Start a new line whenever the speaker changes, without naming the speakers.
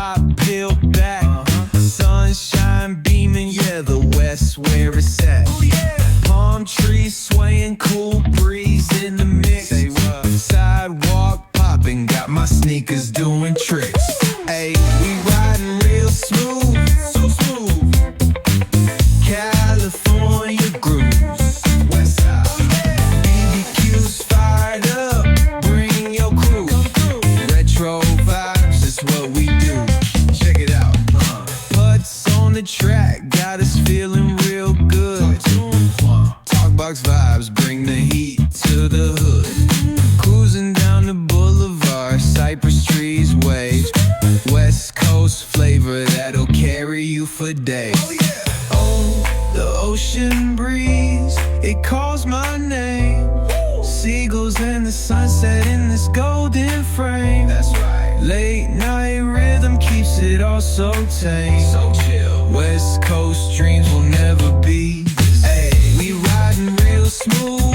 top peeled back, sunshine beaming, yeah, the West where it's at. Palm trees swaying, cool breeze in the mix. Sidewalk popping, got my sneakers doing tricks. Ayy, we riding real smooth, so smooth. California grooves, West Side. BBQ's fired up, bring your crew. Retro vibes is what we do. Check it out. Putts on the track, got us feeling real good. Talkbox vibes, bring the heat to the hood. Cruising down the boulevard, cypress trees wave. West Coast flavor that'll carry you for days. Oh, the ocean breeze, it calls my name. Seagulls and the sunset in this golden frame. That's right. Late night rhythm keeps it all so tame. So chill. West Coast dreams will never be. Ayy, we riding real smooth.